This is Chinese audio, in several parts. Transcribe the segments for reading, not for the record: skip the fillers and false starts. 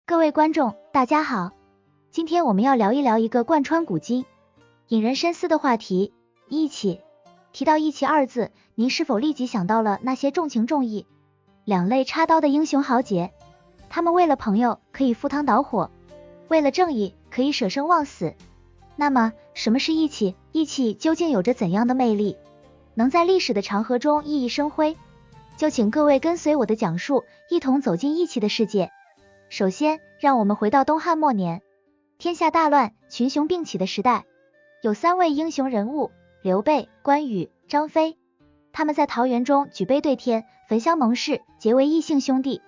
各位观众，大家好，今天我们要聊一聊一个贯穿古今、引人深思的话题——义气。提到义气二字，您是否立即想到了那些重情重义、两肋插刀的英雄豪杰？他们为了朋友可以赴汤蹈火，为了正义可以舍生忘死。那么，什么是义气？义气究竟有着怎样的魅力，能在历史的长河中熠熠生辉？就请各位跟随我的讲述，一同走进义气的世界。首先，让我们回到东汉末年，天下大乱，群雄并起的时代，有3位英雄人物，刘备、关羽、张飞。他们在桃园中举杯对天，焚香盟誓，结为异姓兄弟。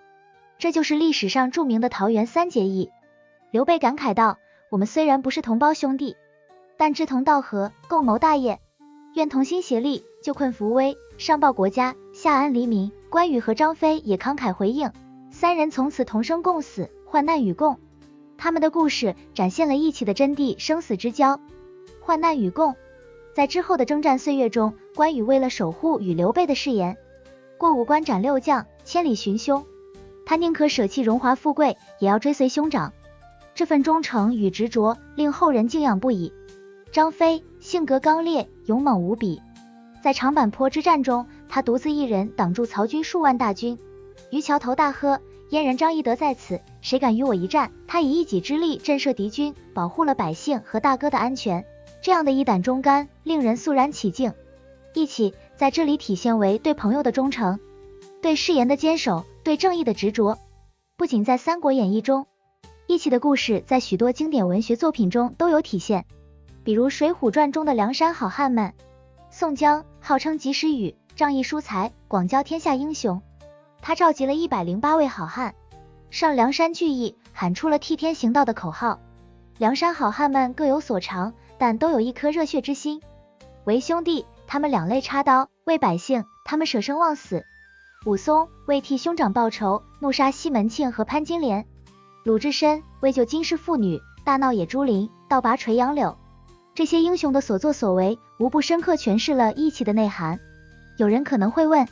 这就是历史上著名的桃园三结义。刘备感慨道：我们虽然不是同胞兄弟，但志同道合，共谋大业，愿同心协力，救困扶危，上报国家，下安黎民。关羽和张飞也慷慨回应，3人从此同生共死，患难与共。他们的故事展现了义气的真谛，生死之交，患难与共。在之后的征战岁月中，关羽为了守护与刘备的誓言，过5关斩6将，千里寻凶。他宁可舍弃荣华富贵，也要追随兄长。这份忠诚与执着令后人敬仰不已。张飞性格刚烈，勇猛无比。在长坂坡之战中，他独自一人挡住曹军数万大军。于桥头大喝：燕人张翼德在此，谁敢与我一战？他以一己之力震慑敌军，保护了百姓和大哥的安全。这样的一胆忠肝，令人肃然起敬。义气在这里体现为对朋友的忠诚，对誓言的坚守，对正义的执着。不仅在《三国演义》中，义气的故事在许多经典文学作品中都有体现，比如《水浒传》中的梁山好汉们。宋江号称及时雨，仗义疏财，广交天下英雄。他召集了108位好汉，上梁山聚义，喊出了替天行道的口号。梁山好汉们各有所长，但都有一颗热血之心。为兄弟，他们两肋插刀；为百姓，他们舍生忘死。武松为替兄长报仇，怒杀西门庆和潘金莲；鲁智深为救金氏妇女，大闹野猪林，倒拔垂杨柳。这些英雄的所作所为，无不深刻诠释了义气的内涵。有人可能会问，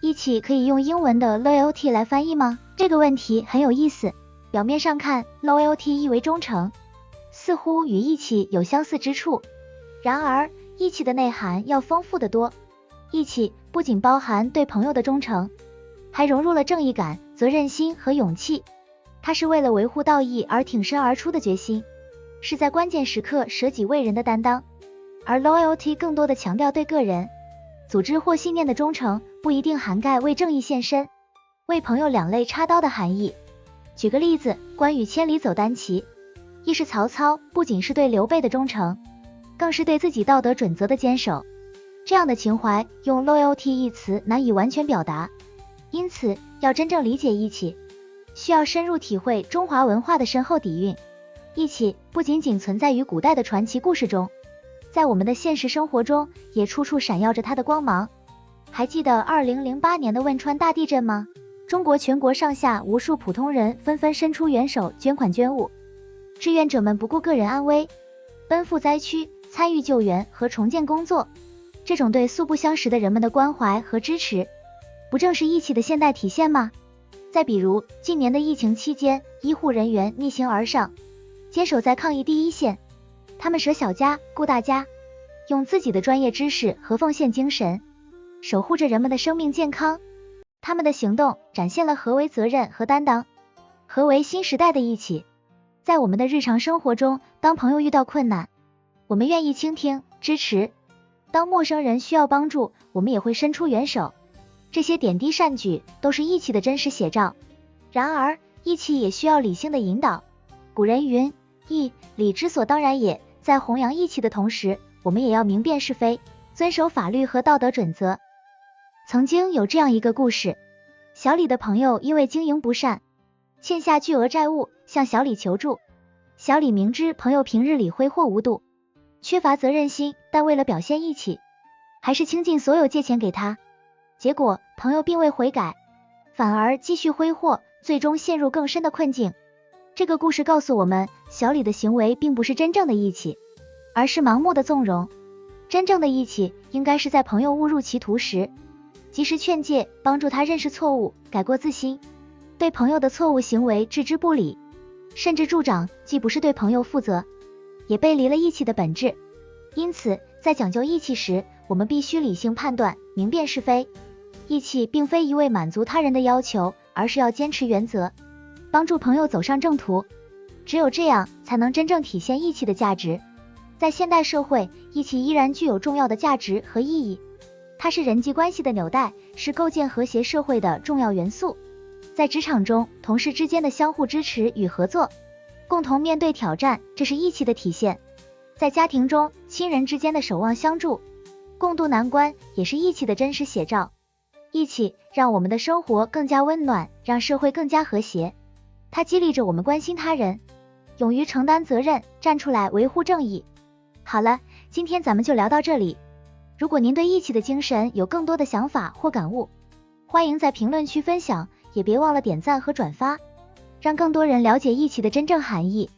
义气可以用英文的 loyalty 来翻译吗？这个问题很有意思。表面上看 loyalty 意为忠诚，似乎与义气有相似之处。然而，义气的内涵要丰富得多。义气不仅包含对朋友的忠诚，还融入了正义感、责任心和勇气。它是为了维护道义而挺身而出的决心，是在关键时刻舍己为人的担当。而 loyalty 更多的强调对个人、组织或信念的忠诚，不一定涵盖为正义献身、为朋友两肋插刀的含义。举个例子，关羽千里走单骑，亦是曹操不仅是对刘备的忠诚，更是对自己道德准则的坚守。这样的情怀用 loyalty 一词难以完全表达，因此要真正理解义气，需要深入体会中华文化的深厚底蕴。义气不仅仅存在于古代的传奇故事中，在我们的现实生活中也处处闪耀着它的光芒。还记得2008年的汶川大地震吗？中国全国上下无数普通人纷纷伸出援手，捐款捐物。志愿者们不顾个人安危，奔赴灾区，参与救援和重建工作。这种对素不相识的人们的关怀和支持，不正是义气的现代体现吗？再比如，近年的疫情期间，医护人员逆行而上，坚守在抗疫第一线。他们舍小家顾大家，用自己的专业知识和奉献精神，守护着人们的生命健康。他们的行动展现了何为责任和担当，何为新时代的义气。在我们的日常生活中，当朋友遇到困难，我们愿意倾听、支持；当陌生人需要帮助，我们也会伸出援手。这些点滴善举都是义气的真实写照。然而，义气也需要理性的引导。古人云：义，礼之所当然也。在弘扬义气的同时，我们也要明辨是非，遵守法律和道德准则。曾经有这样一个故事，小李的朋友因为经营不善，欠下巨额债务，向小李求助。小李明知朋友平日里挥霍无度，缺乏责任心，但为了表现义气，还是倾尽所有借钱给他。结果朋友并未悔改，反而继续挥霍，最终陷入更深的困境。这个故事告诉我们，小李的行为并不是真正的义气，而是盲目的纵容。真正的义气应该是在朋友误入歧途时，及时劝诫，帮助他认识错误，改过自新，对朋友的错误行为置之不理。甚至助长，既不是对朋友负责，也背离了义气的本质。因此，在讲究义气时，我们必须理性判断，明辨是非。义气并非一味满足他人的要求，而是要坚持原则，帮助朋友走上正途。只有这样，才能真正体现义气的价值。在现代社会，义气依然具有重要的价值和意义。它是人际关系的纽带，是构建和谐社会的重要元素。在职场中，同事之间的相互支持与合作，共同面对挑战，这是义气的体现。在家庭中，亲人之间的守望相助，共度难关，也是义气的真实写照。义气让我们的生活更加温暖，让社会更加和谐。它激励着我们关心他人，勇于承担责任，站出来维护正义。好了，今天咱们就聊到这里。如果您对义气的精神有更多的想法或感悟，欢迎在评论区分享，也别忘了点赞和转发，让更多人了解义气的真正含义。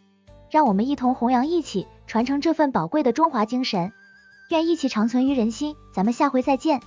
让我们一同弘扬义气，传承这份宝贵的中华精神。愿义气长存于人心，咱们下回再见。